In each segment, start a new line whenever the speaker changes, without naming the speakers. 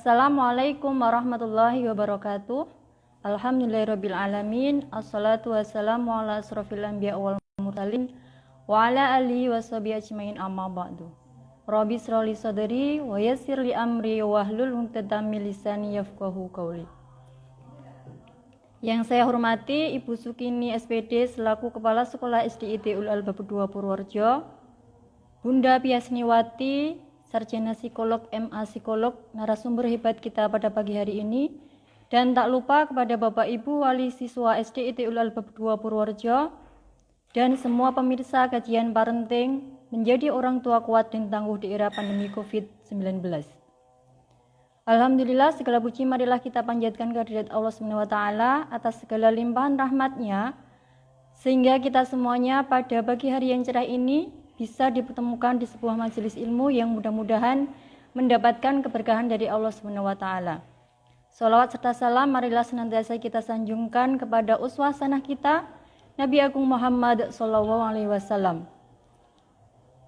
Assalamualaikum warahmatullahi wabarakatuh. Alhamdulillahirrabbilalamin. Assalatu wassalamu ala asrofil anbiya wal mursalin wa ala alihi washabihi ajmain amma ba'du. Rabbi shrah li sadri wa yassir li amri wahlul 'uqdatam min lisani yafqahu qawli. Yang saya hormati Ibu Sukini SPD selaku Kepala Sekolah SDIT Ulul Albab 2 Purworejo, Bunda Piasniwati Sarjana Psikolog MA Psikolog, narasumber hebat kita pada pagi hari ini, dan tak lupa kepada Bapak Ibu Wali Siswa SDIT Ulul Albab 2 Purworejo dan semua pemirsa kajian parenting menjadi orang tua kuat dan tangguh di era pandemi COVID-19. Alhamdulillah, segala puji marilah kita panjatkan kehadirat Allah SWT atas segala limpahan rahmat-Nya, sehingga kita semuanya pada pagi hari yang cerah ini bisa dipertemukan di sebuah majelis ilmu yang mudah-mudahan mendapatkan keberkahan dari Allah SWT. Sholawat serta salam marilah senantiasa kita sanjungkan kepada uswah sanah kita, Nabi Agung Muhammad SAW.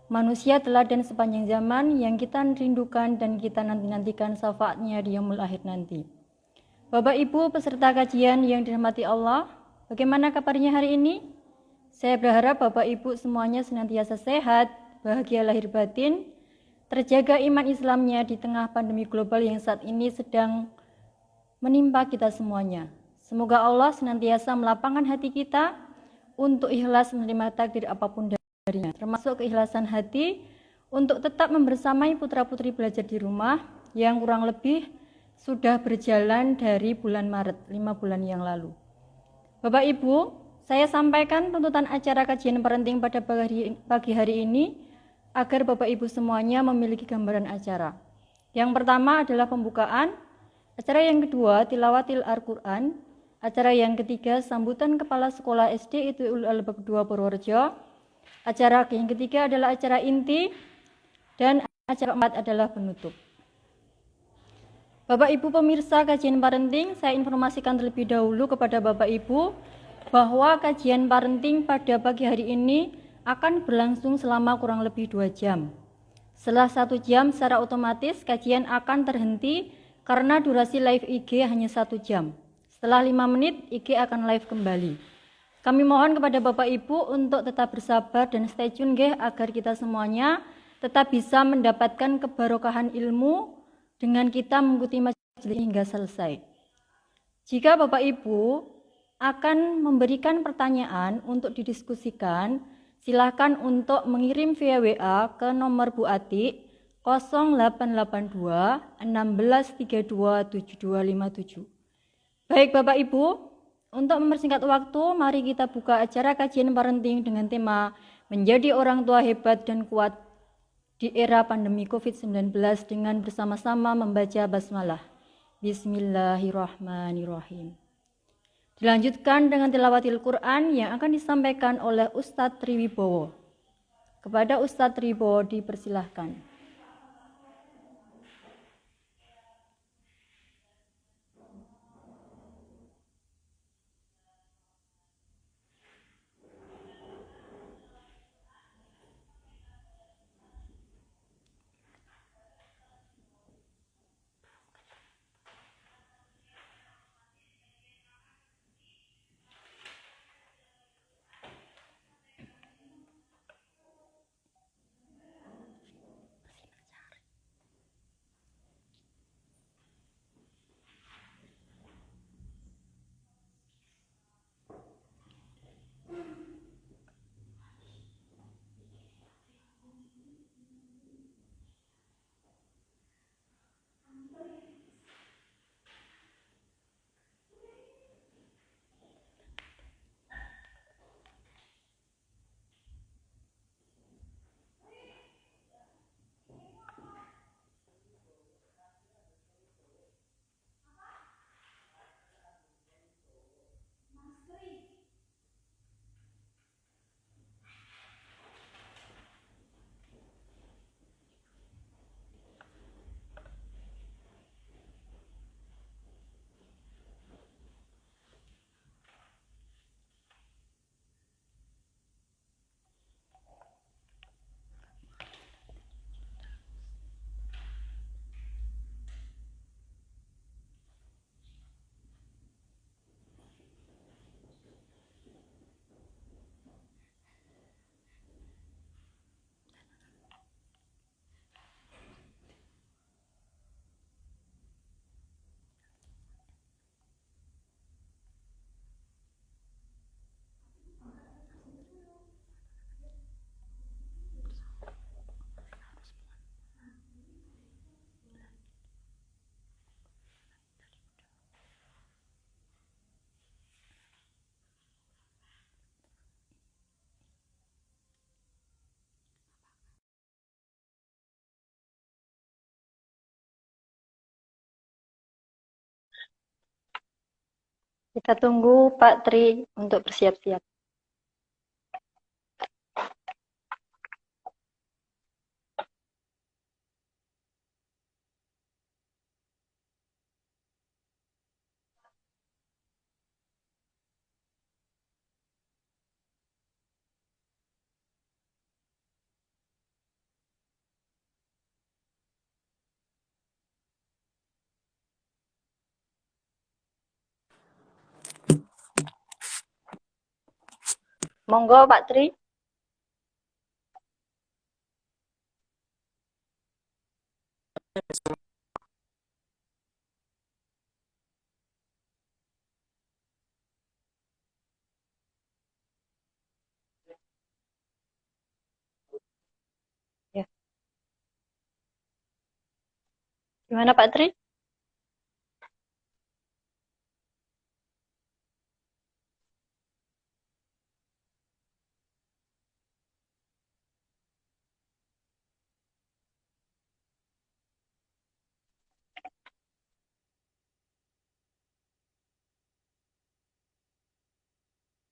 Manusia teladan sepanjang zaman yang kita rindukan dan kita nanti-nantikan syafaatnya di yaumul akhir nanti. Bapak Ibu peserta kajian yang dirahmati Allah, bagaimana kabarnya hari ini? Saya berharap Bapak Ibu semuanya senantiasa sehat, bahagia lahir batin, terjaga iman Islamnya di tengah pandemi global yang saat ini sedang menimpa kita semuanya. Semoga Allah senantiasa melapangkan hati kita untuk ikhlas menerima takdir apapun darinya, termasuk keikhlasan hati untuk tetap membersamai putra-putri belajar di rumah yang kurang lebih sudah berjalan dari bulan Maret, 5 bulan yang lalu. Bapak Ibu, saya sampaikan tuntutan acara kajian parenting pada pagi hari ini agar Bapak Ibu semuanya memiliki gambaran acara. Yang pertama adalah pembukaan, acara yang kedua tilawatil Al-Quran, acara yang ketiga sambutan Kepala Sekolah SD itu Ulul Albab 2 Purworejo, acara yang ketiga adalah acara inti, dan acara keempat adalah penutup. Bapak Ibu pemirsa kajian parenting, saya informasikan terlebih dahulu kepada Bapak Ibu bahwa kajian parenting pada pagi hari ini akan berlangsung selama kurang lebih 2 jam. Setelah 1 jam secara otomatis kajian akan terhenti karena durasi live IG hanya 1 jam. Setelah 5 menit IG akan live kembali. Kami mohon kepada Bapak Ibu untuk tetap bersabar dan stay tune agar kita semuanya tetap bisa mendapatkan kebarokahan ilmu dengan kita mengikuti majelis hingga selesai. Jika Bapak Ibu akan memberikan pertanyaan untuk didiskusikan, silakan untuk mengirim via WA ke nomor Bu Ati 0882 1632 7257. Baik Bapak Ibu, untuk mempersingkat waktu, mari kita buka acara kajian parenting dengan tema menjadi orang tua hebat dan kuat di era pandemi COVID-19 dengan bersama-sama membaca basmalah. Bismillahirrahmanirrahim. Dilanjutkan dengan tilawatil Quran yang akan disampaikan oleh Ustadz Triwibowo. Kepada Ustadz Triwibowo dipersilahkan. Kita tunggu Pak Tri untuk bersiap-siap. Monggo Pak Tri. Ya. Gimana Pak Tri?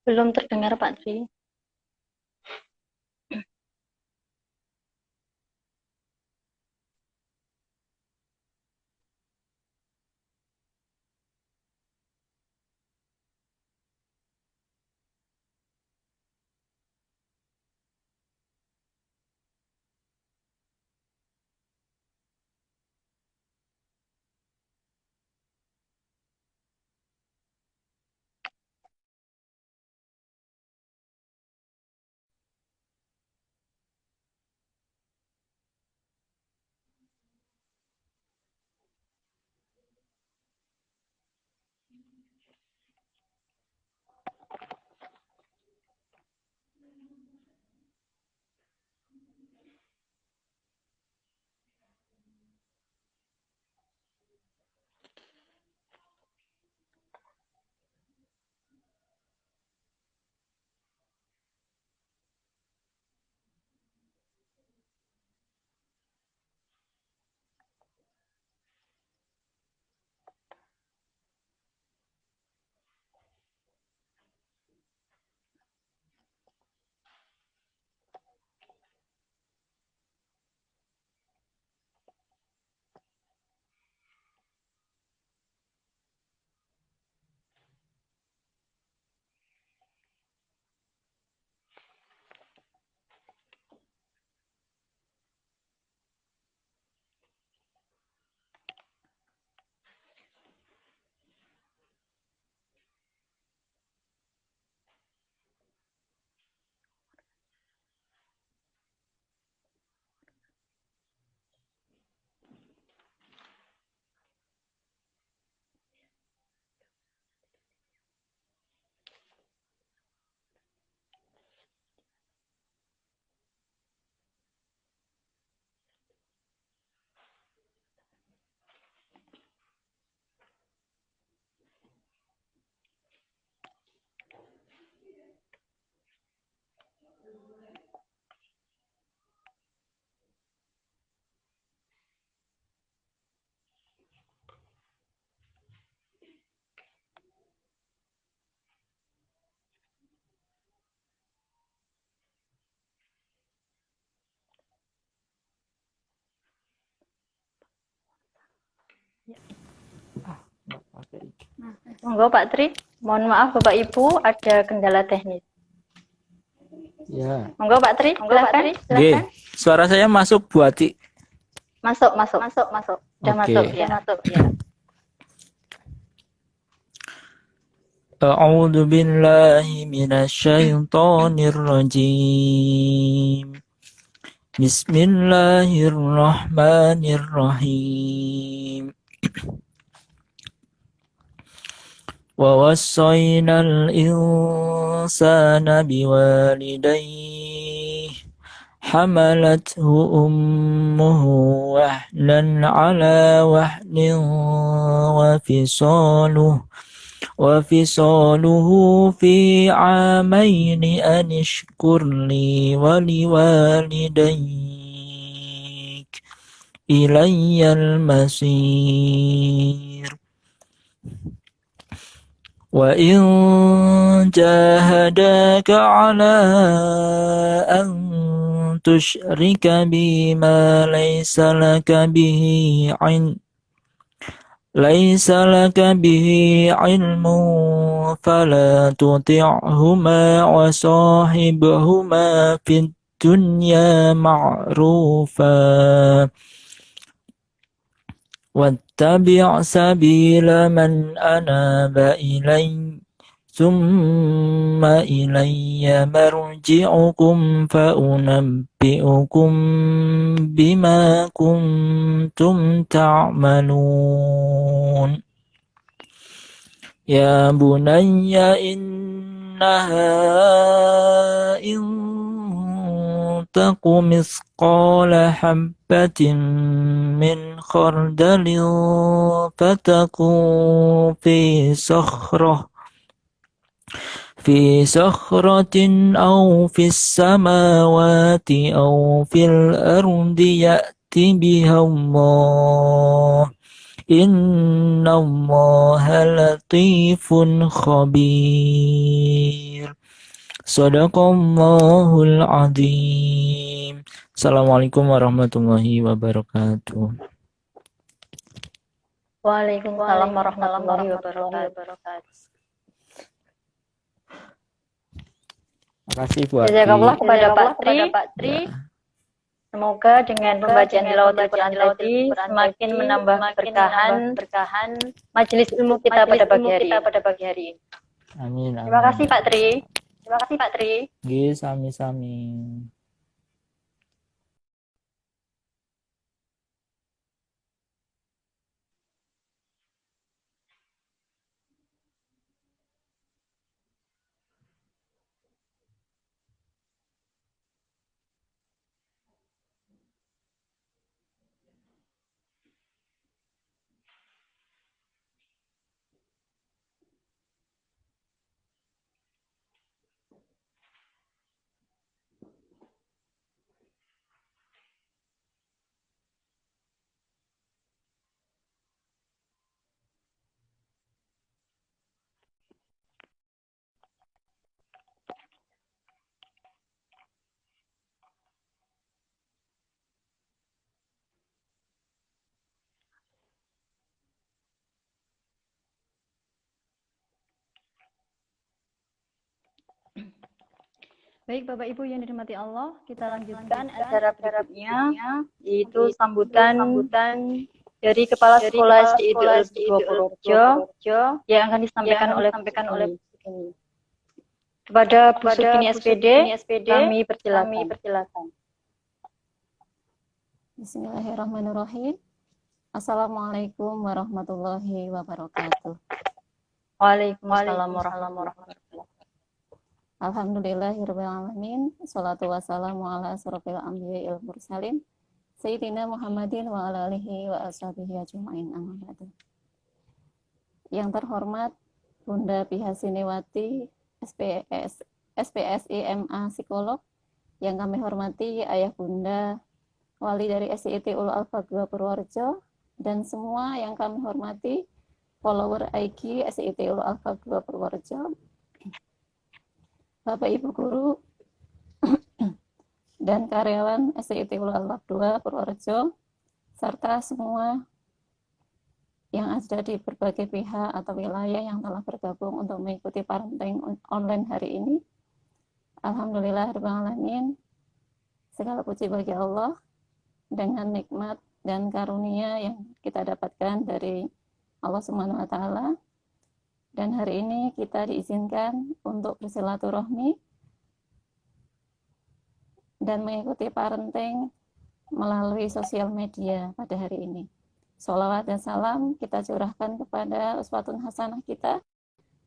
Belum terdengar Pak Tri. Monggo Pak Tri. Mohon maaf Bapak Ibu, ada kendala teknis.
Ya.
Monggo Pak Tri, silakan.
Oke, suara saya masuk Bu Ati.
Masuk. Sudah
Oke.
masuk ya.
A'udzu billahi minasyaitonir rajim. Bismillahirrahmanirrahim. Wa wassaynal insana biwalidayhi hamalathu ummuhu wahnan ala wahnin وفصاله في عامين أن اشكر لي ولوالديك إلي المصير وإن جاهداك على أن تشرك بي ما ليس لك به علم فلا تطعهما وصاحبهما في الدنيا معروفا واتبع سبيل من أناب إلي ثم إلي مرجعكم فأنبئكم بما كنتم تعملون يا بني إنها إن تك مثقال حبة من خردل فتكن في صخرة أو في السماوات أو في الأرض يأت بها الله إن الله لطيف خبير صدق الله العظيم. Assalamualaikum warahmatullahi wabarakatuh.
Waalaikumsalam warahmatullahi wabarakatuh.
Terima kasih Bu Ati.
Jazakallah kepada Pak Tri. Semoga dengan pembacaan tilawatul Quran tadi semakin menambah keberkahan majelis ilmu kita pada pagi hari ini.
Amin.
Terima kasih Pak Tri.
Nggih, sami-sami.
Baik Bapak Ibu yang dirahmati Allah, kita lanjutkan acara berikutnya yaitu sambutan dari Kepala Sekolah SDI Purworejo yang akan disampaikan oleh ini. Kepada Bu Sukini SPD, kami persilakan.
Bismillahirrahmanirrahim. Assalamualaikum warahmatullahi wabarakatuh.
Waalaikumsalam warahmatullahi wabarakatuh.
Alhamdulillahirrahmanirrahim. Salatu wassalamu ala asrofil anbiya'il mursalin Sayyidina Muhammadin wa ala alihi wa ashabihi ajma'in amma ba'du. Yang terhormat Bunda Pihasiniwati SPSI MA Psikolog, yang kami hormati Ayah Bunda Wali dari SIIT Ulul Alfaq Purworejo, dan semua yang kami hormati follower IG SIIT Ulul Alfaq Purworejo, Bapak Ibu guru dan karyawan SIIT Ulul Alfaq 2 Purworejo, serta semua yang ada di berbagai pihak atau wilayah yang telah bergabung untuk mengikuti parenting online hari ini. Alhamdulillahirrahmanirrahim. Segala puji bagi Allah dengan nikmat dan karunia yang kita dapatkan dari Allah Subhanahu wa taala. Dan hari ini kita diizinkan untuk bersilaturahmi dan mengikuti parenting melalui sosial media pada hari ini. Sholawat dan salam kita curahkan kepada uswatun hasanah kita,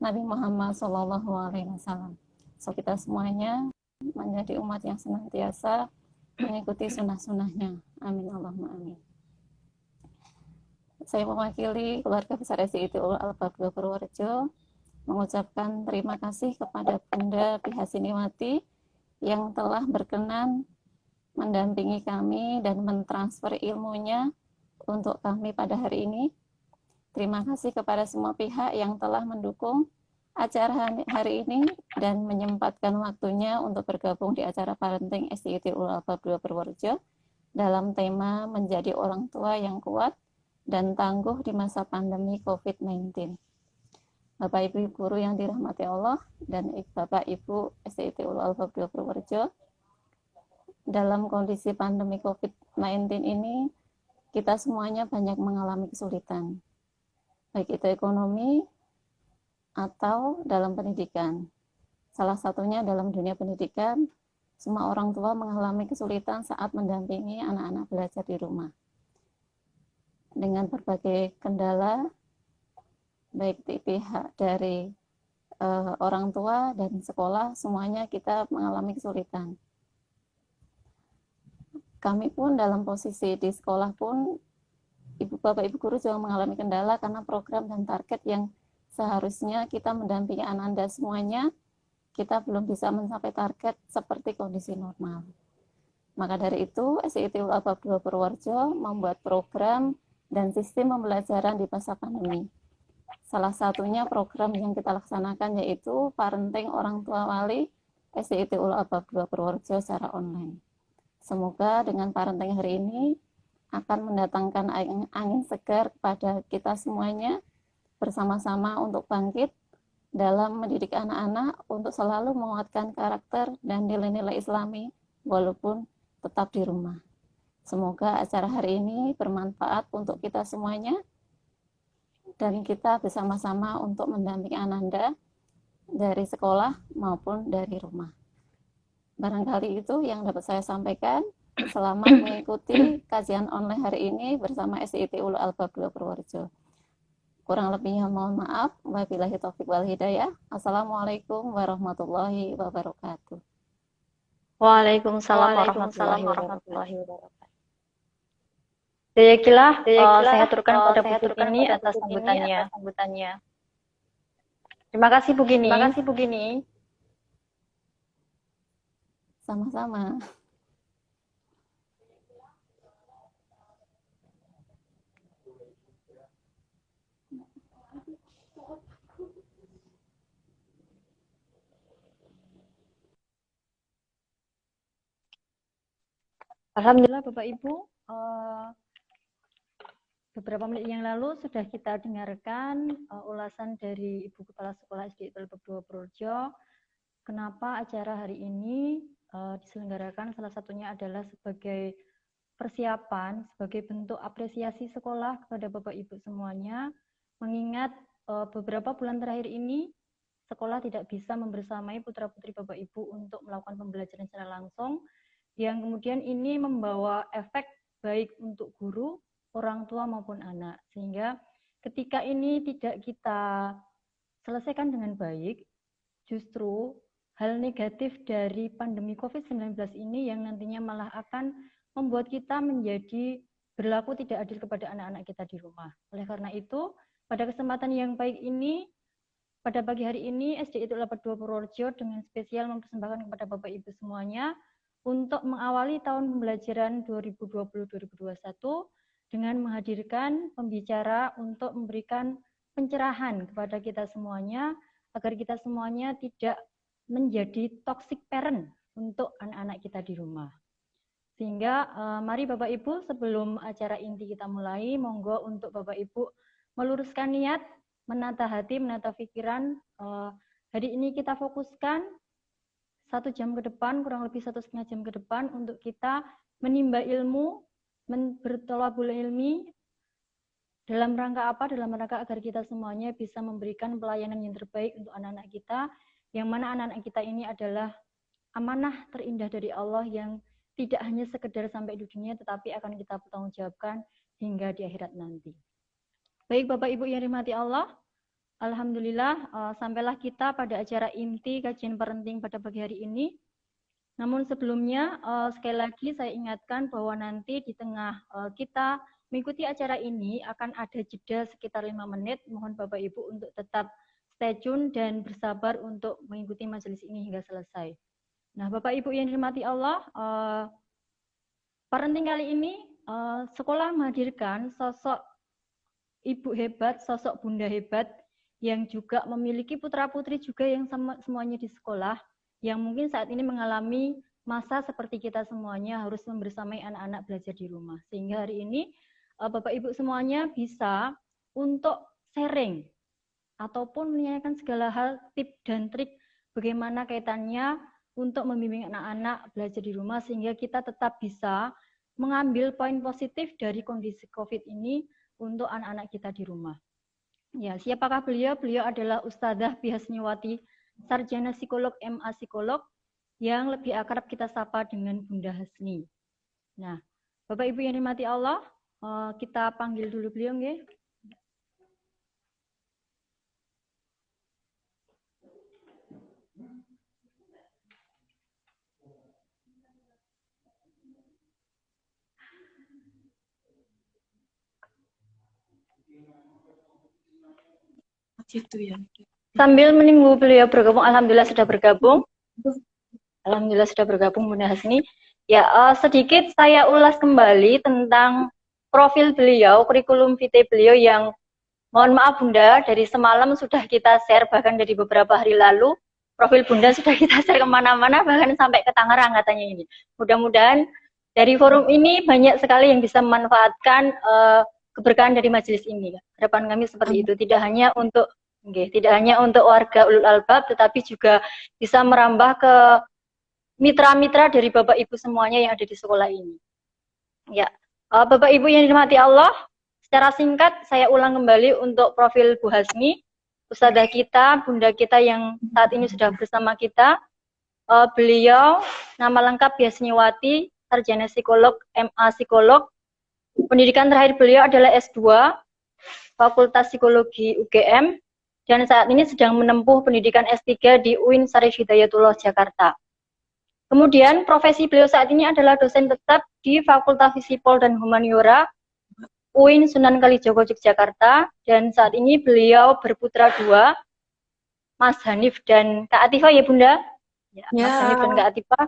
Nabi Muhammad SAW. So kita semuanya menjadi umat yang senantiasa mengikuti sunnah-sunnahnya. Amin Allahumma amin. Saya mewakili keluarga besar SIIT Ulul Alfaq Purworejo mengucapkan terima kasih kepada Bunda Pihasiniwati yang telah berkenan mendampingi kami dan mentransfer ilmunya untuk kami pada hari ini. Terima kasih kepada semua pihak yang telah mendukung acara hari ini dan menyempatkan waktunya untuk bergabung di acara parenting SDIT Ulul Albab 2 Purworejo dalam tema menjadi orang tua yang kuat dan tangguh di masa pandemi COVID-19. Bapak Ibu guru yang dirahmati Allah dan Bapak Ibu SDIT Ulul Albab 2 Purworejo, dalam kondisi pandemi COVID-19 ini kita semuanya banyak mengalami kesulitan, baik itu ekonomi atau dalam pendidikan. Salah satunya dalam dunia pendidikan, semua orang tua mengalami kesulitan saat mendampingi anak-anak belajar di rumah. Dengan berbagai kendala, baik di pihak dari orang tua dan sekolah, semuanya kita mengalami kesulitan. Kami pun dalam posisi di sekolah pun, Bapak Ibu guru juga mengalami kendala karena program dan target yang seharusnya kita mendampingi Anda semuanya, kita belum bisa mencapai target seperti kondisi normal. Maka dari itu, SDIT Ulul Albab 2 Purworejo membuat program dan sistem pembelajaran di masa pandemi. Salah satunya program yang kita laksanakan yaitu parenting orang tua wali SDIT Ulul Albab 2 Purworejo secara online. Semoga dengan parenting hari ini akan mendatangkan angin segar kepada kita semuanya, bersama-sama untuk bangkit dalam mendidik anak-anak untuk selalu menguatkan karakter dan nilai-nilai Islami walaupun tetap di rumah. Semoga acara hari ini bermanfaat untuk kita semuanya dan kita bersama-sama untuk mendampingi Anda dari sekolah maupun dari rumah. Barangkali itu yang dapat saya sampaikan. Selamat mengikuti kajian online hari ini bersama SDIT Ulul Albab 2 Purworejo. Kurang lebihnya mohon maaf. Wabillahi taufiq wal hidayah. Assalamualaikum warahmatullahi wabarakatuh.
Waalaikumsalam warahmatullahi wabarakatuh. Jazakallah, saya aturkan pada Bu Gini atas sambutannya. Terima kasih Bu Gini.
Sama-sama.
Alhamdulillah Bapak Ibu, beberapa menit yang lalu sudah kita dengarkan ulasan dari Ibu Kepala Sekolah SDIT Ulul Albab 2 Purworejo. Kenapa acara hari ini diselenggarakan, salah satunya adalah sebagai persiapan, sebagai bentuk apresiasi sekolah kepada Bapak Ibu semuanya, mengingat beberapa bulan terakhir ini sekolah tidak bisa membersamai putra-putri Bapak Ibu untuk melakukan pembelajaran secara langsung, yang kemudian ini membawa efek baik untuk guru, orang tua maupun anak. Sehingga ketika ini tidak kita selesaikan dengan baik, justru hal negatif dari pandemi COVID-19 ini yang nantinya malah akan membuat kita menjadi berlaku tidak adil kepada anak-anak kita di rumah. Oleh karena itu, pada kesempatan yang baik ini, pada pagi hari ini SDIT Ulul Albab 2 Purworejo dengan spesial mempersembahkan kepada Bapak Ibu semuanya untuk mengawali tahun pembelajaran 2020-2021 dengan menghadirkan pembicara untuk memberikan pencerahan kepada kita semuanya agar kita semuanya tidak menjadi toxic parent untuk anak-anak kita di rumah. Sehingga mari Bapak Ibu sebelum acara inti kita mulai, monggo untuk Bapak Ibu meluruskan niat, menata hati, menata pikiran. Hari ini kita fokuskan 1 jam ke depan, kurang lebih 1,5 jam ke depan untuk kita menimba ilmu, bertolabul ilmi, dalam rangka apa? Dalam rangka agar kita semuanya bisa memberikan pelayanan yang terbaik untuk anak-anak kita, yang mana anak-anak kita ini adalah amanah terindah dari Allah yang tidak hanya sekedar sampai di dunia, tetapi akan kita pertanggungjawabkan hingga di akhirat nanti. Baik Bapak Ibu yang dirahmati Allah, alhamdulillah sampailah kita pada acara inti kajian parenting pada pagi hari ini. Namun sebelumnya sekali lagi saya ingatkan bahwa nanti di tengah kita mengikuti acara ini akan ada jeda sekitar 5 menit. Mohon Bapak Ibu untuk tetap stay tune dan bersabar untuk mengikuti majelis ini hingga selesai. Nah Bapak Ibu yang dirahmati Allah, parenting kali ini sekolah menghadirkan sosok ibu hebat, sosok bunda hebat yang juga memiliki putra-putri juga yang semuanya di sekolah, yang mungkin saat ini mengalami masa seperti kita semuanya harus membersamai anak-anak belajar di rumah. Sehingga hari ini Bapak Ibu semuanya bisa untuk sharing ataupun menanyakan segala hal, tips dan trik bagaimana kaitannya untuk membimbing anak-anak belajar di rumah sehingga kita tetap bisa mengambil poin positif dari kondisi COVID ini untuk anak-anak kita di rumah. Ya, siapakah beliau? Beliau adalah Ustadzah Bihasniwati, sarjana psikolog MA psikolog yang lebih akrab kita sapa dengan Bunda Hasni. Nah, Bapak Ibu yang dirahmati Allah, kita panggil dulu beliau nggih.
Gitu ya.
Sambil menunggu beliau bergabung, alhamdulillah sudah bergabung. Alhamdulillah sudah bergabung Bunda Hasni. Ya, sedikit saya ulas kembali tentang profil beliau, kurikulum vitae beliau yang mohon maaf Bunda, dari semalam sudah kita share, bahkan dari beberapa hari lalu profil Bunda sudah kita share kemana-mana, bahkan sampai ke Tangerang katanya ini. Mudah-mudahan dari forum ini banyak sekali yang bisa memanfaatkan keberkahan dari majelis ini. Harapan kami seperti itu, tidak hanya untuk warga ulul albab, tetapi juga bisa merambah ke mitra-mitra dari Bapak Ibu semuanya yang ada di sekolah ini. Ya, Bapak Ibu yang dirahmati Allah, secara singkat saya ulang kembali untuk profil Bu Hasni, ustadzah kita, bunda kita yang saat ini sudah bersama kita. Beliau nama lengkap Bihasniwati, sarjana psikolog MA psikolog. Pendidikan terakhir beliau adalah S2 Fakultas Psikologi UGM dan saat ini sedang menempuh pendidikan S3 di UIN Syarif Hidayatullah Jakarta. Kemudian profesi beliau saat ini adalah dosen tetap di Fakultas Visipol dan Humaniora UIN Sunan Kalijogo Yogyakarta, dan saat ini beliau berputra 2, Mas Hanif dan Kak Atifah ya Bunda? Ya, Mas Hanif dan Kak Atifah.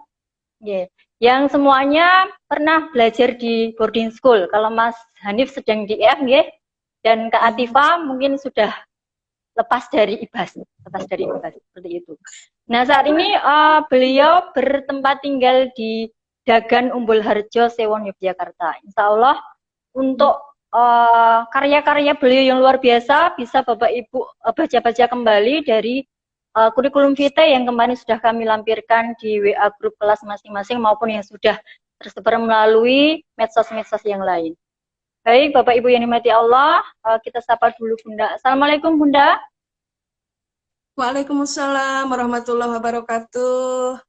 Yeah. Yang semuanya pernah belajar di boarding school. Kalau Mas Hanif sedang di IF, dan Kak Atifah mungkin sudah lepas dari IBAS seperti itu. Nah saat ini beliau bertempat tinggal di Dagan Umbul Harjo, Sewon, Yogyakarta. Insya Allah untuk karya-karya beliau yang luar biasa bisa Bapak Ibu baca-baca kembali dari kurikulum vitae yang kemarin sudah kami lampirkan di WA grup kelas masing-masing maupun yang sudah tersebar melalui medsos-medsos yang lain. Baik, Bapak Ibu yang dimati Allah, kita sapa dulu Bunda. Assalamualaikum Bunda.
Waalaikumsalam warahmatullahi wabarakatuh.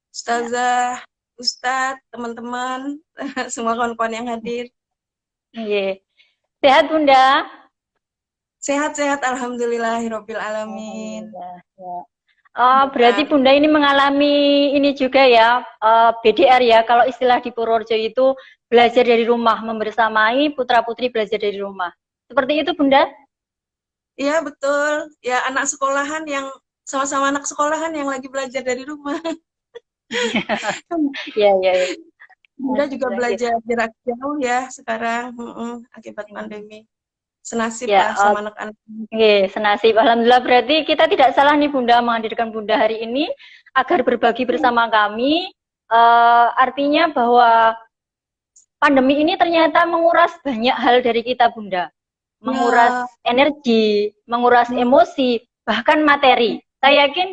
Ustazah, Ustadz, teman-teman, semua kawan-kawan yang hadir.
Iya. Sehat Bunda?
Sehat-sehat, alhamdulillahirabbil alamin.
Berarti Bunda ini mengalami ini juga ya, BDR ya, kalau istilah di Purworejo itu belajar dari rumah, membersamai putra-putri belajar dari rumah. Seperti itu Bunda?
Iya betul, ya anak sekolahan yang sama-sama anak sekolahan yang lagi belajar dari rumah.
Iya.
Bunda juga belajar jarak jauh ya sekarang, akibat pandemi. Senasib
ya,
lah sama anak-anak.
Senasib. Alhamdulillah, berarti kita tidak salah nih Bunda menghadirkan Bunda hari ini agar berbagi bersama kami. Artinya bahwa pandemi ini ternyata menguras banyak hal dari kita Bunda. Menguras energi, menguras emosi, bahkan materi. Saya yakin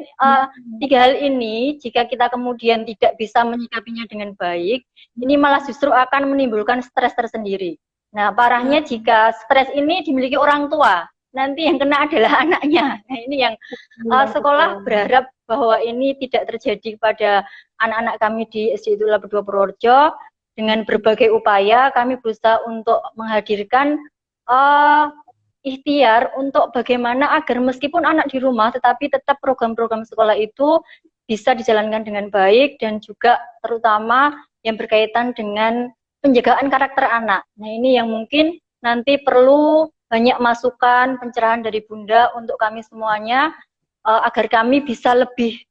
3 hal ini jika kita kemudian tidak bisa menyikapinya dengan baik, ini malah justru akan menimbulkan stres tersendiri. Nah, parahnya jika stres ini dimiliki orang tua, nanti yang kena adalah anaknya. Nah, ini yang sekolah berharap bahwa ini tidak terjadi pada anak-anak kami di SD Itulah Berdua Purworejo. Dengan berbagai upaya, kami berusaha untuk menghadirkan ikhtiar untuk bagaimana agar meskipun anak di rumah, tetapi tetap program-program sekolah itu bisa dijalankan dengan baik dan juga terutama yang berkaitan dengan penjagaan karakter anak. Nah ini yang mungkin nanti perlu banyak masukan, pencerahan dari Bunda untuk kami semuanya agar kami bisa lebih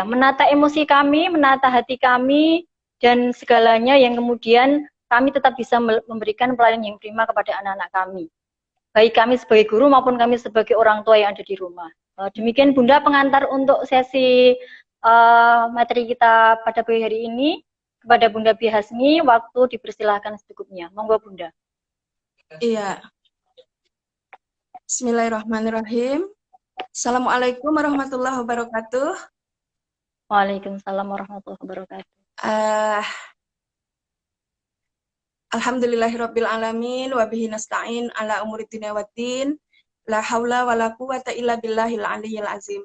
menata emosi kami, menata hati kami dan segalanya yang kemudian kami tetap bisa memberikan pelayanan yang prima kepada anak-anak kami. baik kami sebagai guru maupun kami sebagai orang tua yang ada di rumah. Demikian Bunda pengantar untuk sesi materi kita pada pagi hari ini. Kepada Bunda Bihasmi, waktu dipersilahkan secukupnya. Monggo Bunda.
Iya. Bismillahirrahmanirrahim. Assalamualaikum warahmatullahi wabarakatuh.
Waalaikumsalam warahmatullahi wabarakatuh.
Alhamdulillahirabbil alamin wa bihi nasta'in ala umuri dunya waddin. La haula wala quwata illa billahil aliyyil azim.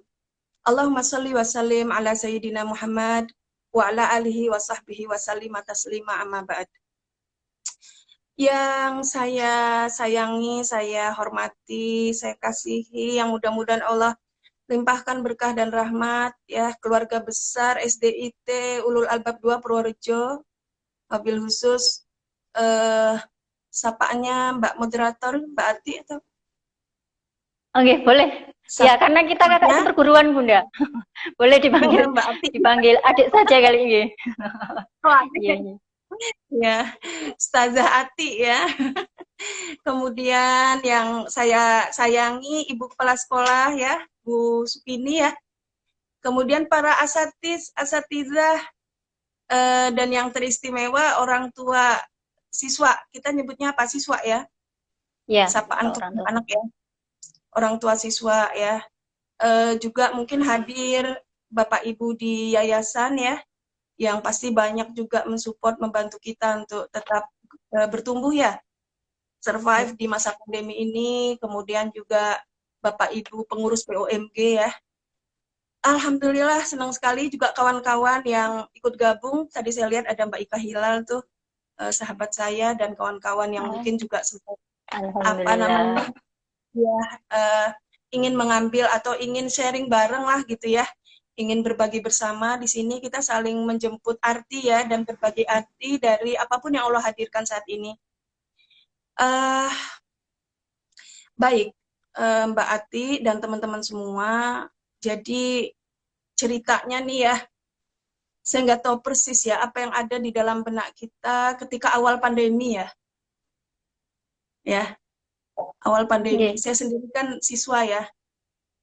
Allahumma shalli wa sallim ala sayyidina Muhammad wa ala alihi wa sahbihi wa sallima taslima amma ba'd. Yang saya sayangi, saya hormati, saya kasihi, yang mudah-mudahan Allah limpahkan berkah dan rahmat ya, keluarga besar SDIT Ulul Albab 2 Purworejo, wabil khusus sapaannya Mbak moderator, Mbak Ati atau?
Oke, boleh. Ya, karena kita kakak perguruan Bunda. Boleh dipanggil Mbak Ati. Dipanggil adik saja kali ini.
Oh, iya. Ya, Ustazah Ati ya. Kemudian yang saya sayangi Ibu Kepala Sekolah ya, Bu Supini ya. Kemudian para asatizah dan yang teristimewa orang tua siswa. Kita nyebutnya apa, siswa ya?
Ya,
sapaan untuk anak ya. Orang tua siswa ya. Juga mungkin hadir Bapak Ibu di yayasan ya, yang pasti banyak juga mensupport, membantu kita untuk tetap bertumbuh ya, survive di masa pandemi ini. Kemudian juga Bapak Ibu pengurus POMG ya. Alhamdulillah senang sekali juga kawan-kawan yang ikut gabung. Tadi saya lihat ada Mbak Ika Hilal tuh, sahabat saya, dan kawan-kawan yang mungkin juga sempat apa namanya ya, ingin mengambil atau ingin sharing bareng lah gitu ya, ingin berbagi bersama. Di sini kita saling menjemput arti ya, dan berbagi arti dari apapun yang Allah hadirkan saat ini. Baik, Mbak Ati dan teman-teman semua, jadi ceritanya nih ya, saya nggak tahu persis ya apa yang ada di dalam benak kita ketika awal pandemi ya. Awal pandemi. Saya sendiri kan siswa ya,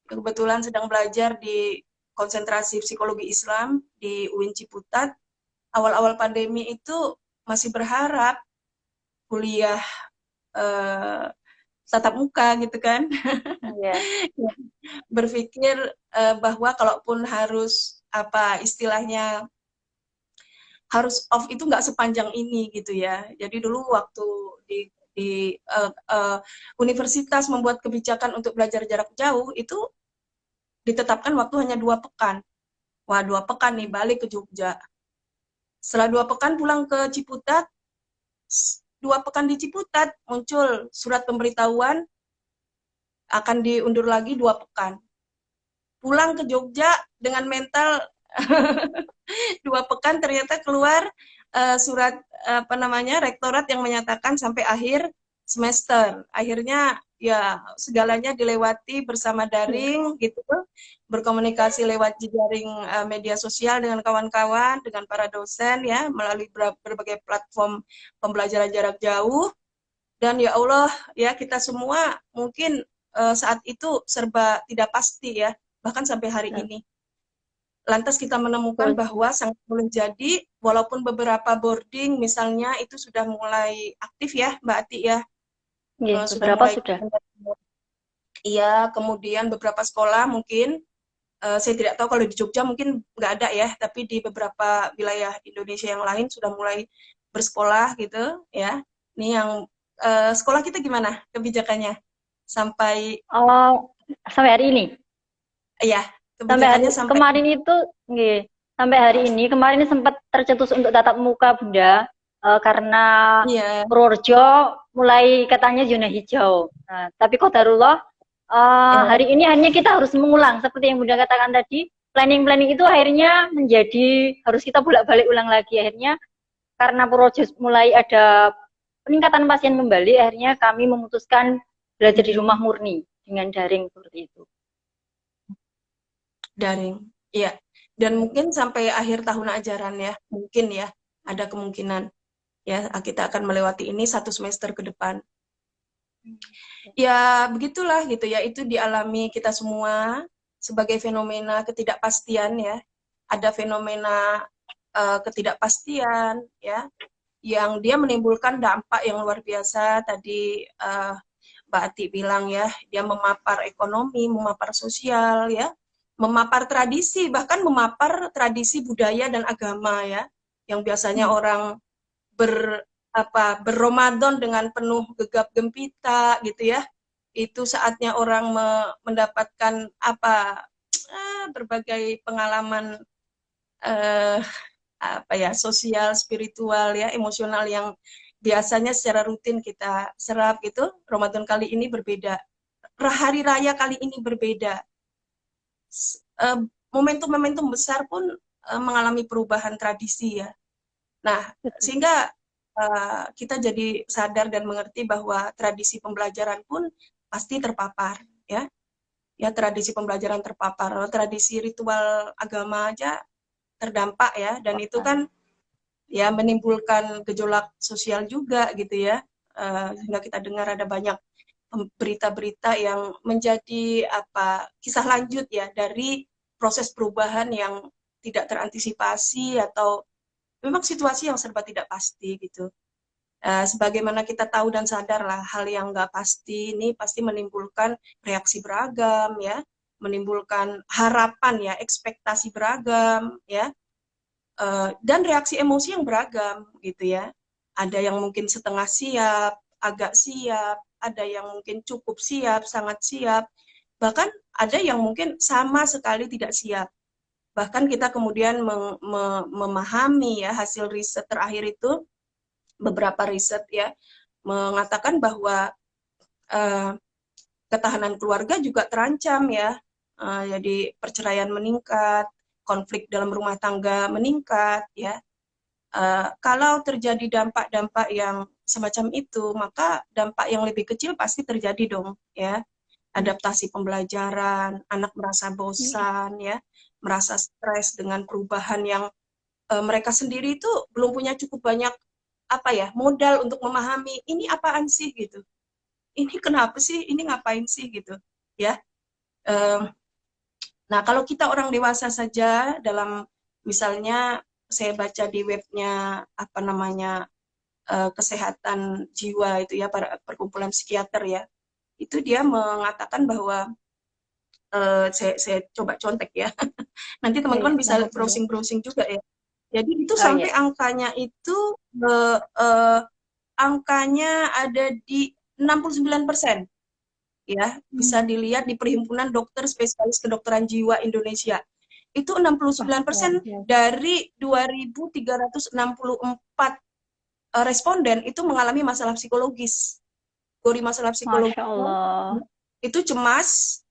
kebetulan sedang belajar di konsentrasi psikologi Islam di UIN Ciputat. Awal-awal pandemi itu masih berharap kuliah tatap muka gitu kan. Berpikir bahwa kalaupun harus apa istilahnya harus off itu nggak sepanjang ini gitu ya. Jadi dulu waktu di universitas membuat kebijakan untuk belajar jarak jauh itu ditetapkan waktu hanya 2 pekan. Wah, 2 pekan nih balik ke Jogja. Setelah 2 pekan pulang ke Ciputat, 2 pekan di Ciputat muncul surat pemberitahuan akan diundur lagi 2 pekan. Pulang ke Jogja dengan mental 2 pekan ternyata keluar surat apa namanya rektorat yang menyatakan sampai akhir semester. Akhirnya ya segalanya dilewati bersama daring gitu, berkomunikasi lewat jejaring media sosial dengan kawan-kawan, dengan para dosen ya, melalui berbagai platform pembelajaran jarak jauh. Dan ya Allah ya, kita semua mungkin saat itu serba tidak pasti ya, bahkan sampai hari ini. Lantas kita menemukan bahwa sangat boleh jadi, walaupun beberapa boarding misalnya itu sudah mulai aktif ya Mbak Ati ya.
Beberapa sudah.
Iya, kemudian beberapa sekolah mungkin, saya tidak tahu kalau di Jogja mungkin nggak ada ya, tapi di beberapa wilayah Indonesia yang lain sudah mulai bersekolah gitu ya. Ini yang sekolah kita gimana kebijakannya? Sampai
hari ini?
Iya.
Sampai kemarin itu, sampai hari ini, kemarin sempat tercetus untuk tatap muka Bunda, karena Purworejo mulai katanya zona hijau. Nah, tapi qadarullah hari ini hanya kita harus mengulang, seperti yang Bunda katakan tadi, planning itu akhirnya menjadi harus kita bolak-balik ulang lagi. Akhirnya karena Purworejo mulai ada peningkatan pasien kembali, akhirnya kami memutuskan belajar di rumah murni dengan daring seperti itu.
Daring, iya. Dan mungkin sampai akhir tahun ajaran ya, mungkin ya, ada kemungkinan ya kita akan melewati ini 1 semester ke depan. Ya begitulah gitu ya, itu dialami kita semua sebagai fenomena ketidakpastian ya. Ada fenomena ketidakpastian ya, yang dia menimbulkan dampak yang luar biasa. Tadi Mbak Ati bilang ya, dia memapar ekonomi, memapar sosial ya, memapar tradisi, bahkan memapar tradisi budaya dan agama ya, yang biasanya orang berRamadan dengan penuh gegap gempita gitu ya. Itu saatnya orang mendapatkan berbagai pengalaman eh, sosial, spiritual ya, emosional yang biasanya secara rutin kita serap gitu. Ramadan kali ini berbeda. Hari raya kali ini berbeda. Momentum-momentum besar pun mengalami perubahan tradisi ya. Nah, sehingga kita jadi sadar dan mengerti bahwa tradisi pembelajaran pun pasti terpapar ya. Ya, tradisi pembelajaran terpapar, tradisi ritual agama aja terdampak ya, dan itu kan ya menimbulkan gejolak sosial juga gitu ya, sehingga kita dengar ada banyak berita-berita yang menjadi kisah lanjut ya dari proses perubahan yang tidak terantisipasi atau memang situasi yang serba tidak pasti gitu. Sebagaimana kita tahu dan sadar lah, hal yang nggak pasti ini pasti menimbulkan reaksi beragam ya, menimbulkan harapan ya, ekspektasi beragam ya, dan reaksi emosi yang beragam gitu ya. Ada yang mungkin setengah siap, agak siap, ada yang mungkin cukup siap, sangat siap, bahkan ada yang mungkin sama sekali tidak siap. Bahkan kita kemudian memahami ya, hasil riset terakhir itu, beberapa riset ya, mengatakan bahwa ketahanan keluarga juga terancam ya. Jadi perceraian meningkat, konflik dalam rumah tangga meningkat ya. Kalau terjadi dampak-dampak yang semacam itu, maka dampak yang lebih kecil pasti terjadi dong ya. Adaptasi pembelajaran, anak merasa bosan ya, merasa stres dengan perubahan yang mereka sendiri itu belum punya cukup banyak modal untuk memahami ini apaan sih gitu, ini kenapa sih, ini ngapain sih gitu ya. Nah, kalau kita orang dewasa saja, dalam misalnya saya baca di webnya kesehatan jiwa itu ya, perkumpulan psikiater ya, itu dia mengatakan bahwa saya coba contek ya, nanti teman-teman bisa browsing-browsing juga ya. Jadi itu sampai angkanya itu angkanya ada di 69%. Ya, bisa dilihat di Perhimpunan Dokter Spesialis Kedokteran Jiwa Indonesia. Itu 69% dari 2.364 responden itu mengalami masalah psikologis. Kategori masalah psikologis itu cemas,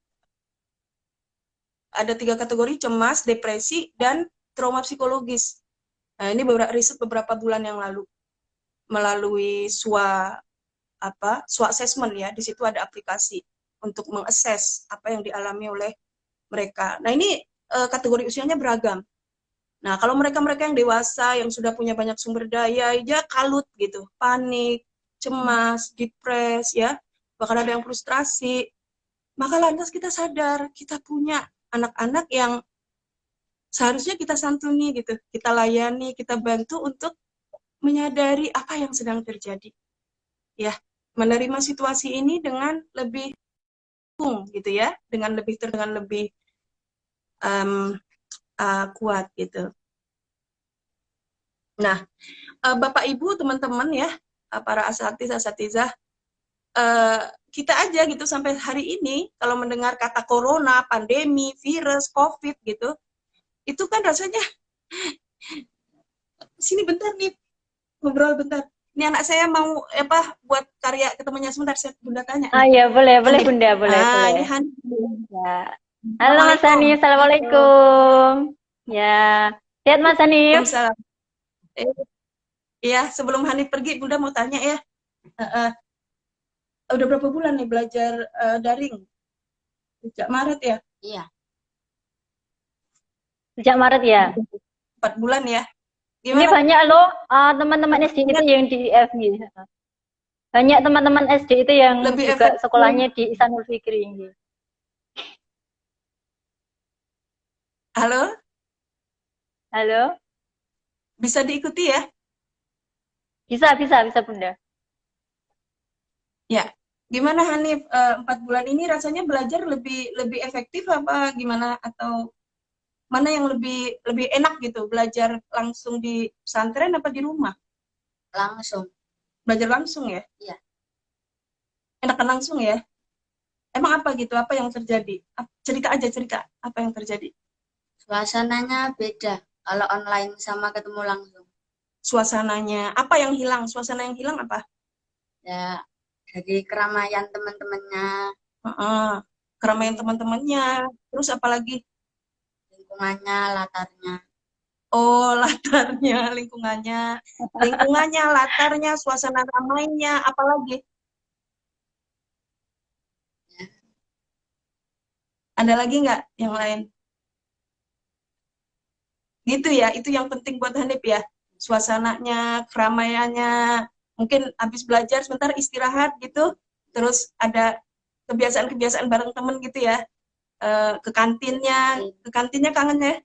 ada 3 kategori: cemas, depresi, dan trauma psikologis. Nah, ini riset beberapa bulan yang lalu melalui SWA assessment ya. Di situ ada aplikasi untuk mengakses apa yang dialami oleh mereka. Nah, ini kategori usianya beragam. Nah, kalau mereka-mereka yang dewasa, yang sudah punya banyak sumber daya, ya kalut gitu, panik, cemas, depres, ya, bahkan ada yang frustrasi. Maka lantas kita sadar, kita punya anak-anak yang seharusnya kita santuni gitu, kita layani, kita bantu untuk menyadari apa yang sedang terjadi. Ya, menerima situasi ini dengan lebih gitu ya, dengan lebih kuat gitu. Nah, Bapak Ibu, teman-teman ya, para asatizah, kita aja gitu sampai hari ini kalau mendengar kata corona, pandemi, virus, COVID gitu, itu kan rasanya sini bentar nih, ngobrol bentar. Ini anak saya mau buat karya ketemunya sebentar, saya Bunda tanya.
Iya, boleh Bunda, boleh.
Ini Han.
Ya. Halo Mas Hanif, assalamualaikum. Ya, lihat Mas Hanif.
Waalaikumsalam. Iya, sebelum Hanif pergi, Bunda mau tanya ya. Udah berapa bulan nih belajar daring? Sejak Maret ya?
Iya.
Sejak Maret ya?
4 bulan ya?
Gimana? Ini banyak loh teman-teman SD itu yang di FB. Banyak teman-teman SD itu yang
Lebih
juga
efektif.
sekolahnya di Ihsanul Fikri. Nggih.
Halo,
Halo?
bisa diikuti ya?
Bisa Bunda.
Ya, gimana Hanif? 4 bulan ini rasanya belajar lebih lebih efektif apa gimana? Atau mana yang lebih lebih enak gitu? Belajar langsung di pesantren apa di rumah?
Langsung.
Belajar langsung ya?
Iya.
Enakan langsung ya? Emang apa gitu? Apa yang terjadi? Cerita aja cerita. Apa yang terjadi?
Suasananya beda kalau online sama ketemu langsung.
Suasananya. Apa yang hilang? Suasana yang hilang apa?
Ya, jadi keramaian teman-temannya,
Keramaian teman-temannya. Terus apalagi?
lingkungannya, latarnya.
Oh, latarnya, lingkungannya, latarnya, suasana ramainya, apalagi?
Ya.
Ada lagi nggak yang lain? Gitu ya, itu yang penting buat Hanif ya. Suasananya, keramaiannya, mungkin habis belajar sebentar istirahat gitu, terus ada kebiasaan-kebiasaan bareng temen gitu ya. Ke kantinnya kangen ya.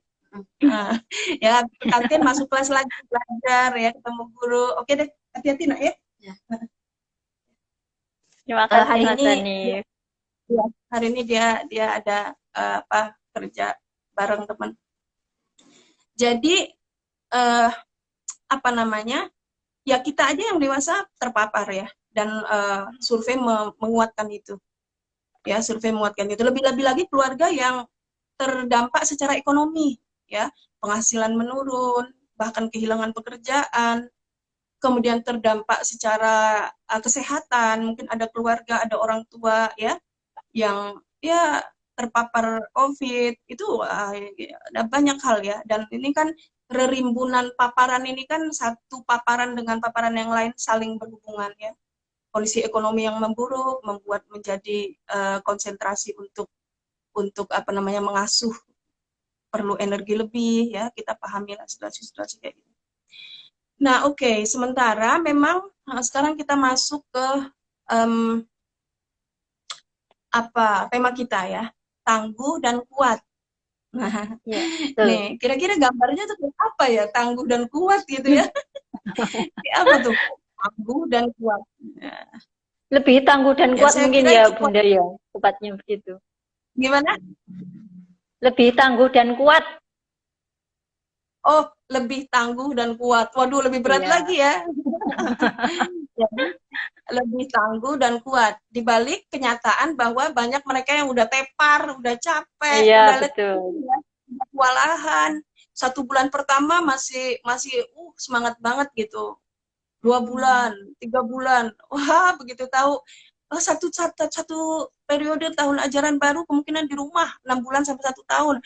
Ya, ke kantin masuk kelas lagi belajar ya, ketemu guru. Oke deh, hati-hati nak ya.
Ya.
Terima kasih
hari
Mas
ini
Hanif.
ya, hari ini dia ada kerja bareng teman. Jadi apa namanya? Ya kita aja yang dewasa terpapar ya, dan survei menguatkan itu. Ya, survei menguatkan itu. Lebih-lebih lagi keluarga yang terdampak secara ekonomi, ya, penghasilan menurun, bahkan kehilangan pekerjaan, kemudian terdampak secara kesehatan, mungkin ada keluarga, ada orang tua ya yang ya terpapar COVID itu ada banyak hal ya, dan ini kan rerimbunan paparan ini kan satu paparan dengan paparan yang lain saling berhubungan ya. Kondisi ekonomi yang memburuk membuat menjadi konsentrasi untuk apa namanya mengasuh perlu energi lebih ya, kita pahami lah situasi-situasi kayak gitu. Nah oke, sementara memang sekarang kita masuk ke tema kita ya, tangguh dan kuat. Nah,
Ya,
nih kira-kira gambarnya tuh apa ya, tangguh dan kuat gitu ya? Apa tuh tangguh dan kuat? Nah,
lebih tangguh dan
ya
kuat
saya
mungkin
kira
ya
itu kuat.
Bunda ya, tepatnya begitu.
Gimana?
Lebih tangguh dan kuat.
Oh, lebih tangguh dan kuat. Waduh, lebih berat
Iya.
lagi ya. Jadi, lebih tangguh dan kuat. Di balik kenyataan bahwa banyak mereka yang udah tepar, udah capek,
Iya,
udah letih,
betul.
ya, udah kewalahan. 1 bulan pertama masih semangat banget gitu. 2 bulan, 3 bulan, wah begitu tahu satu periode tahun ajaran baru kemungkinan di rumah 6 bulan sampai 1 tahun,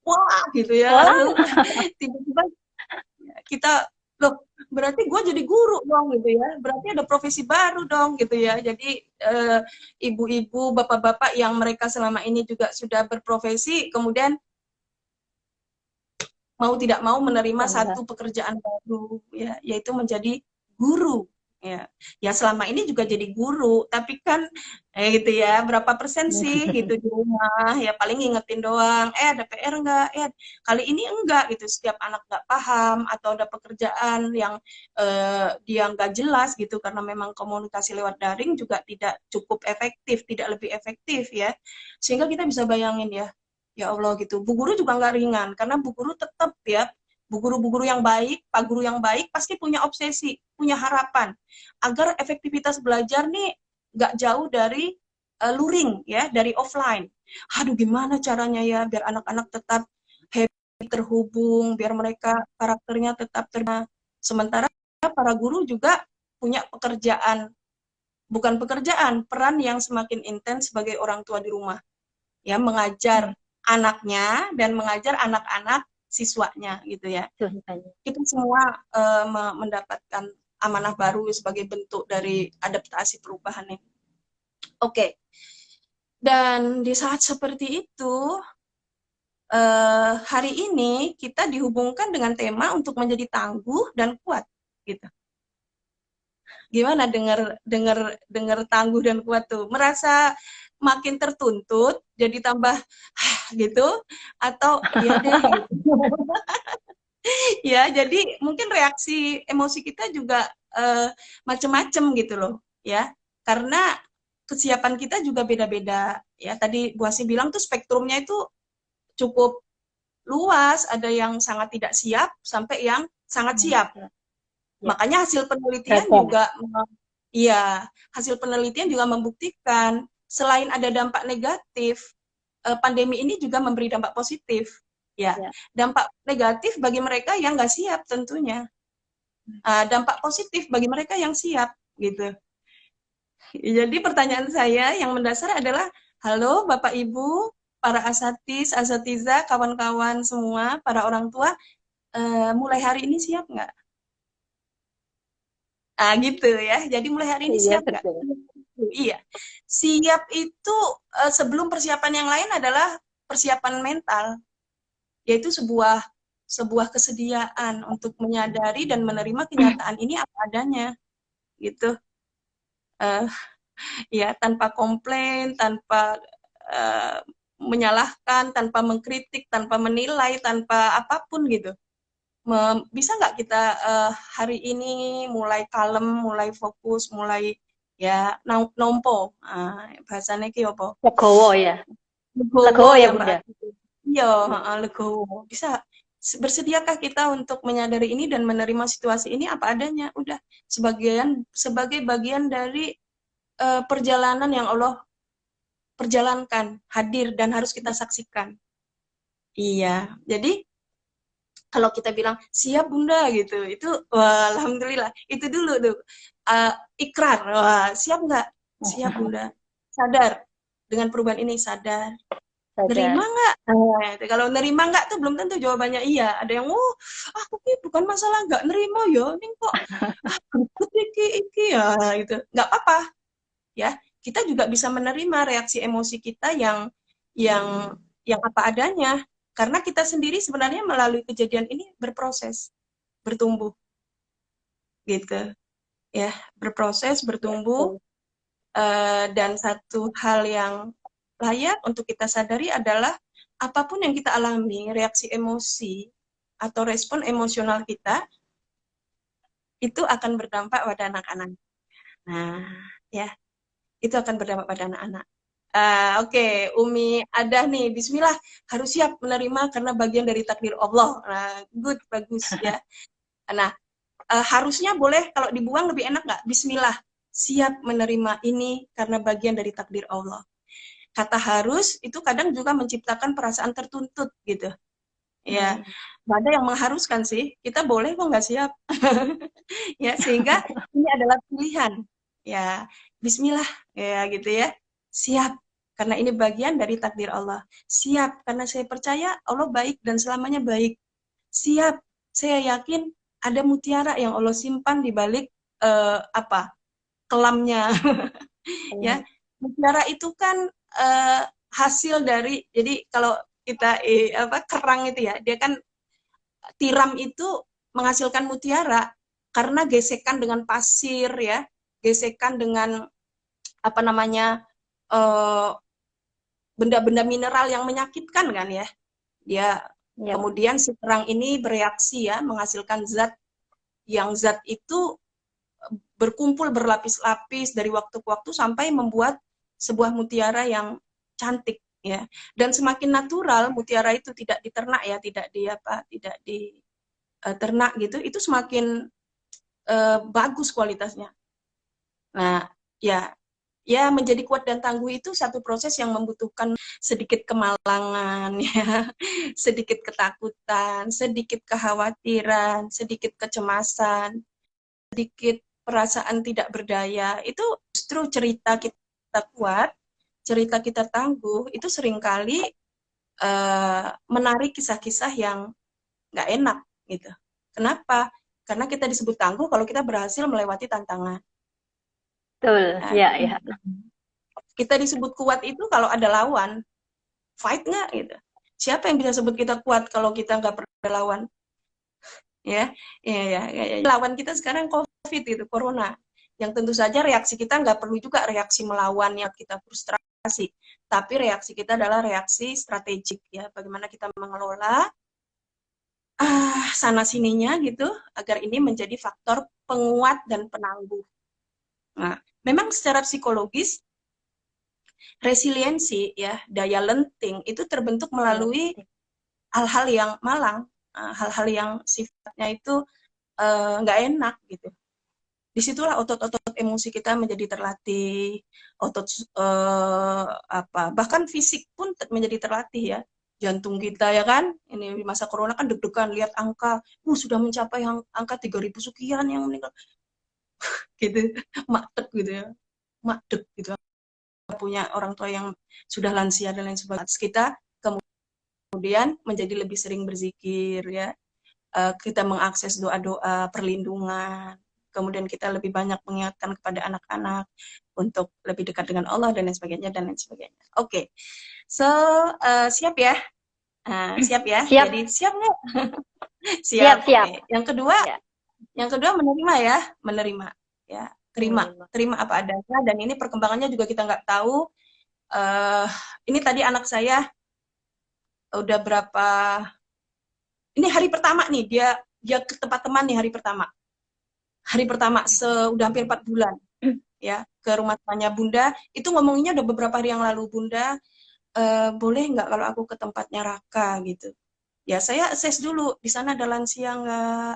wah gitu ya.
Wah.
Lalu tiba-tiba kita loh, berarti gue jadi guru dong gitu ya, berarti ada profesi baru dong gitu ya. Jadi ibu-ibu, bapak-bapak yang mereka selama ini juga sudah berprofesi, kemudian mau tidak mau menerima satu pekerjaan baru ya, yaitu menjadi guru ya. Ya selama ini juga jadi guru, tapi kan gitu ya, berapa persen sih gitu di rumah ya, paling ngingetin doang, ada PR enggak, kali ini enggak gitu. Setiap anak enggak paham atau ada pekerjaan yang dia enggak jelas gitu, karena memang komunikasi lewat daring juga tidak cukup efektif, tidak lebih efektif ya, sehingga kita bisa bayangin ya Allah gitu. Bu guru juga nggak ringan, karena bu guru tetap ya, bu guru yang baik, pak guru yang baik pasti punya obsesi, punya harapan agar efektivitas belajar nih nggak jauh dari luring ya, dari offline. Aduh gimana caranya ya biar anak-anak tetap happy, terhubung, biar mereka karakternya tetap terima. Sementara para guru juga punya pekerjaan, bukan pekerjaan, peran yang semakin intens sebagai orang tua di rumah ya, mengajar anaknya dan mengajar anak-anak siswanya gitu ya. Kita semua mendapatkan amanah baru sebagai bentuk dari adaptasi perubahan ini. Oke. Dan di saat seperti itu hari ini kita dihubungkan dengan tema untuk menjadi tangguh dan kuat gitu. Gimana dengar tangguh dan kuat tuh? Merasa makin tertuntut, jadi tambah gitu, atau iya deh gitu. Ya, jadi mungkin reaksi emosi kita juga macem-macem gitu loh, ya. Karena kesiapan kita juga beda-beda, ya. Tadi Bu Asih bilang tuh spektrumnya itu cukup luas, ada yang sangat tidak siap sampai yang sangat siap.
Ya.
Makanya hasil penelitian juga, iya, hasil penelitian juga membuktikan selain ada dampak negatif, pandemi ini juga memberi dampak positif. Ya, dampak negatif bagi mereka yang nggak siap tentunya. Dampak positif bagi mereka yang siap, gitu. Jadi pertanyaan saya yang mendasar adalah, halo Bapak Ibu, para asatiz, asatiza, kawan-kawan semua, para orang tua, mulai hari ini siap nggak? Gitu ya. Jadi mulai hari ini siap nggak? Iya. Siap itu sebelum persiapan yang lain adalah persiapan mental, yaitu sebuah kesediaan untuk menyadari dan menerima kenyataan ini apa adanya, gitu. Ya, tanpa komplain, tanpa menyalahkan, tanpa mengkritik, tanpa menilai, tanpa apapun gitu. Bisa nggak kita hari ini mulai kalem, mulai fokus, mulai ya nompo, bahasanya ki apa?
Legowo ya.
Legowo ya
Bunda.
Mbak. Iya, legowo. Bisa bersediakah kita untuk menyadari ini dan menerima situasi ini apa adanya? Udah sebagai bagian dari perjalanan yang Allah perjalankan, hadir dan harus kita saksikan. Iya, jadi kalau kita bilang siap Bunda gitu, itu wah, alhamdulillah, itu dulu tuh ikrar, wah siap nggak? Siap Bunda, sadar dengan perubahan ini, sadar. Nerima nggak? Kalau nerima nggak tuh belum tentu jawabannya iya. Ada yang, aku bukan masalah nggak nerima ya, ini kok berikut iki ya, gitu. Nggak apa-apa, ya. Kita juga bisa menerima reaksi emosi kita yang apa adanya. Karena kita sendiri sebenarnya melalui kejadian ini berproses, bertumbuh, gitu, ya, berproses, bertumbuh. Dan satu hal yang layak untuk kita sadari adalah apapun yang kita alami, reaksi emosi atau respon emosional kita itu akan berdampak pada anak-anak. Nah, ya, itu akan berdampak pada anak-anak. Oke, Umi ada nih, bismillah, harus siap menerima karena bagian dari takdir Allah. Nah, good, bagus ya. Nah, harusnya boleh kalau dibuang lebih enak nggak? Bismillah, siap menerima ini karena bagian dari takdir Allah. Kata harus itu kadang juga menciptakan perasaan tertuntut gitu. Ya, nggak ada yang mengharuskan sih. Kita boleh kok nggak siap. Ya, sehingga ini adalah pilihan. Ya, bismillah ya gitu ya. Siap karena ini bagian dari takdir Allah. Siap karena saya percaya Allah baik dan selamanya baik. Siap, saya yakin ada mutiara yang Allah simpan di balik kelamnya. Ya, mutiara itu kan hasil dari, jadi kalau kita kerang itu ya, dia kan tiram itu menghasilkan mutiara karena gesekan dengan pasir ya, gesekan dengan apa namanya benda-benda mineral yang menyakitkan kan ya. Dia kemudian si kerang ini bereaksi ya, menghasilkan zat itu berkumpul berlapis-lapis dari waktu ke waktu sampai membuat sebuah mutiara yang cantik ya. Dan semakin natural mutiara itu tidak diternak ya, tidak diternak gitu, itu semakin bagus kualitasnya. Nah, ya menjadi kuat dan tangguh itu satu proses yang membutuhkan sedikit kemalangan ya, sedikit ketakutan, sedikit kekhawatiran, sedikit kecemasan, sedikit perasaan tidak berdaya. Itu justru cerita kita kuat, cerita kita tangguh, itu seringkali menarik kisah-kisah yang nggak enak gitu. Kenapa? Karena kita disebut tangguh kalau kita berhasil melewati tantangan.
Betul, ya.
Kita disebut kuat itu kalau ada lawan. Fight nggak gitu. Siapa yang bisa sebut kita kuat kalau kita nggak pernah lawan? Ya. Lawan kita sekarang COVID itu, corona. Yang tentu saja reaksi kita nggak perlu juga reaksi melawan yang kita frustrasi, tapi reaksi kita adalah reaksi strategik ya, bagaimana kita mengelola sana sininya gitu agar ini menjadi faktor penguat dan penangguh. Nah, memang secara psikologis resiliensi ya, daya lenting itu terbentuk melalui hal-hal yang malang, hal-hal yang sifatnya itu nggak enak gitu. Disitulah otot-otot emosi kita menjadi terlatih, otot bahkan fisik pun menjadi terlatih ya. Jantung kita ya kan, ini di masa corona kan deg-degan lihat angka, sudah mencapai angka 3.000 sekian yang meninggal, gitu, makdeg gitu ya, makdeg gitu. Punya orang tua yang sudah lansia dan lain sebagainya, kita kemudian menjadi lebih sering berzikir ya, kita mengakses doa-doa perlindungan, kemudian kita lebih banyak mengingatkan kepada anak-anak untuk lebih dekat dengan Allah dan lain sebagainya dan lain sebagainya. Oke, so siap ya? Siap ya?
Siap.
Jadi siap nggak?
Siap.
Okay. Yang kedua menerima ya, menerima ya, terima apa adanya, dan ini perkembangannya juga kita nggak tahu. Ini tadi anak saya udah berapa? Ini hari pertama nih dia ke tempat teman nih hari pertama. Udah hampir 4 bulan ya, ke rumah temannya Bunda. Itu ngomonginnya udah beberapa hari yang lalu, Bunda boleh nggak kalau aku ke tempatnya Raka gitu. Ya saya assess dulu, di sana ada lansia nggak,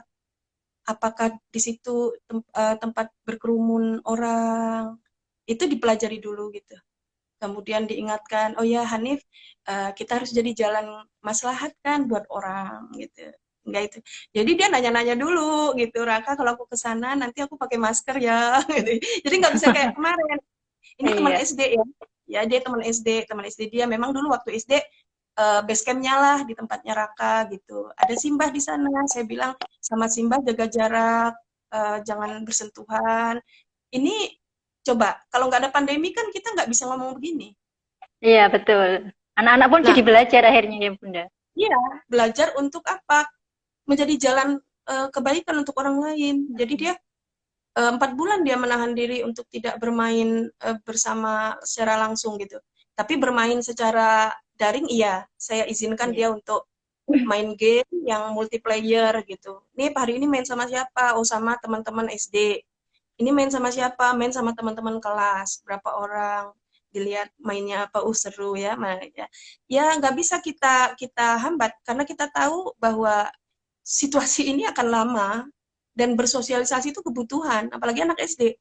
apakah di situ tempat berkerumun orang, itu dipelajari dulu gitu. Kemudian diingatkan, oh ya Hanif, kita harus jadi jalan maslahat kan buat orang gitu. Enggak itu. Jadi dia nanya-nanya dulu gitu, Raka kalau aku ke sana nanti aku pakai masker ya gitu. Jadi nggak bisa kayak kemarin. Ini teman SD ya. Ya dia teman SD dia memang dulu waktu SD base camp-nya lah di tempatnya Raka gitu. Ada Simbah di sana. Saya bilang sama Simbah jaga jarak, jangan bersentuhan. Ini coba kalau nggak ada pandemi kan kita nggak bisa ngomong begini.
Iya betul. Anak-anak pun jadi belajar akhirnya ya Bunda.
Iya, belajar untuk apa? Menjadi jalan kebaikan untuk orang lain. Jadi dia 4 bulan dia menahan diri untuk tidak bermain bersama secara langsung gitu. Tapi bermain secara daring iya, saya izinkan dia untuk main game yang multiplayer gitu. Nih hari ini main sama siapa? Oh sama teman-teman SD. Ini main sama siapa? Main sama teman-teman kelas. Berapa orang? Dilihat mainnya apa? Seru ya. Ya nggak bisa kita hambat karena kita tahu bahwa situasi ini akan lama. Dan bersosialisasi itu kebutuhan, apalagi anak SD.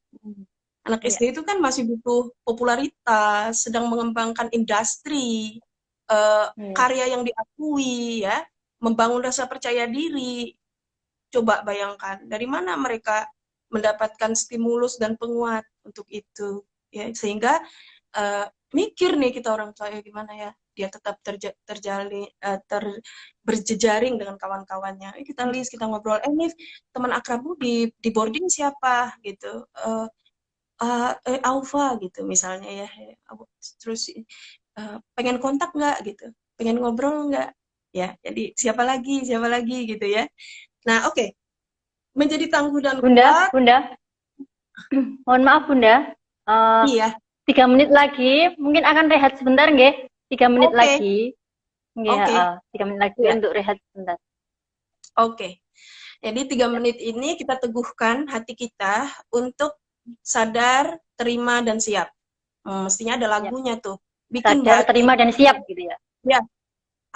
Anak SD itu kan masih butuh popularitas, sedang mengembangkan industri, karya yang diakui, ya, membangun rasa percaya diri. Coba bayangkan, dari mana mereka mendapatkan stimulus dan penguat untuk itu, ya, sehingga mikir nih kita orang tua ya gimana ya dia tetap berjejaring dengan kawan-kawannya. Kita list, kita ngobrol, Nif, teman akrabmu di boarding siapa gitu, Aufa gitu misalnya ya, terus pengen kontak nggak gitu, pengen ngobrol nggak ya, jadi siapa lagi gitu ya. Nah oke. Menjadi tangguh dan kuat.
Bunda mohon maaf Bunda,
iya
3 menit lagi mungkin akan rehat sebentar nggih. 3 menit lagi. Oke. 3 menit lagi untuk rehat sebentar.
Oke. Jadi 3 menit ini kita teguhkan hati kita untuk sadar, terima, dan siap. Mestinya ada lagunya tuh.
Bikin sadar, terima, dan siap gitu ya.
Ya.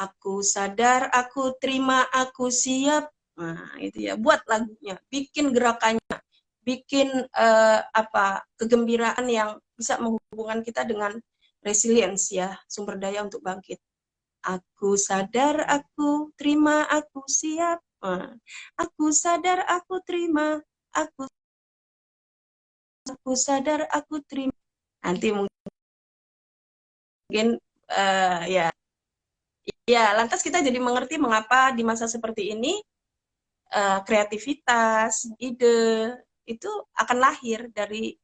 Aku sadar, aku terima, aku siap. Nah, itu ya. Buat lagunya. Bikin gerakannya. Bikin kegembiraan yang bisa menghubungkan kita dengan resilience ya, sumber daya untuk bangkit. Aku sadar, aku terima, aku siap. Aku sadar, aku terima, aku sadar, aku terima. Nanti mungkin ya lantas kita jadi mengerti mengapa di masa seperti ini kreativitas, ide itu akan lahir dari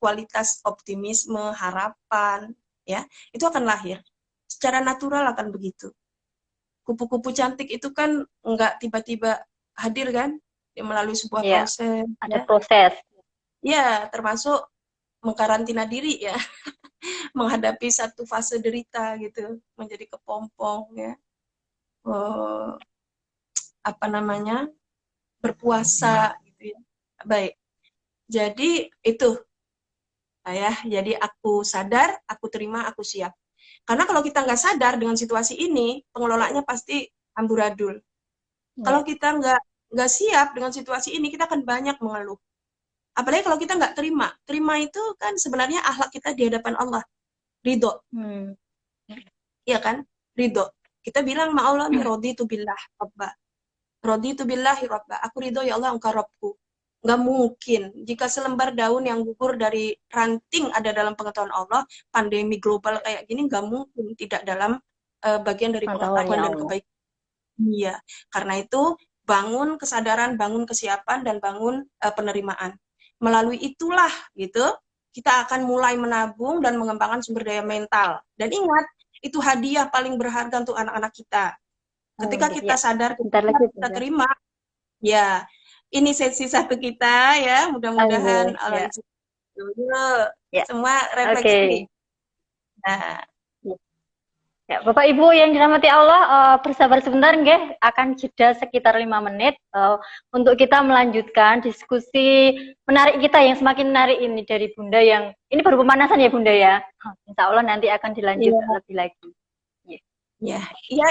kualitas optimisme, harapan, ya, itu akan lahir. Secara natural akan begitu. Kupu-kupu cantik itu kan nggak tiba-tiba hadir kan, melalui sebuah proses.
Ada proses.
ya termasuk mengkarantina diri ya, menghadapi satu fase derita gitu, menjadi kepompong ya. Apa namanya? Berpuasa gitu ya. Baik. Jadi itu ya, jadi aku sadar, aku terima, aku siap. Karena kalau kita nggak sadar dengan situasi ini, pengelolanya pasti amburadul. Kalau kita nggak siap dengan situasi ini, kita akan banyak mengeluh. Apalagi kalau kita nggak terima. Terima itu kan sebenarnya akhlak kita di hadapan Allah. Ridho. Iya kan? Ridho. Kita bilang, ma Allah nih, raditu billah rabba. Raditu billahi rabba. Aku ridho ya Allah engkau Rabbku. Nggak mungkin. Jika selembar daun yang gugur dari ranting ada dalam pengetahuan Allah, pandemi global kayak gini nggak mungkin tidak dalam bagian dari pengetahuan dan kebaikan. Iya. Karena itu bangun kesadaran, bangun kesiapan, dan bangun penerimaan. Melalui itulah gitu, kita akan mulai menabung dan mengembangkan sumber daya mental. Dan ingat, itu hadiah paling berharga untuk anak-anak kita. Ketika kita sadar, kita terima, ya ini sesi satu kita ya, mudah-mudahan semua refleksi. Nah,
ya, Bapak Ibu yang dirahmati Allah, bersabar sebentar nggih, akan jeda sekitar 5 menit untuk kita melanjutkan diskusi menarik kita yang semakin menarik ini dari Bunda yang ini baru pemanasan ya Bunda ya. Insya Allah nanti akan dilanjut lebih lagi.
Ya,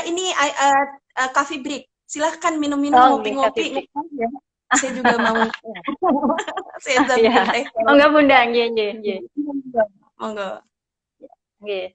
ini coffee break. Silahkan minum-minum, ngopi-ngopi. Saya juga mau. Saya
Monggo Bunda, nggih.
Monggo.
Nggih.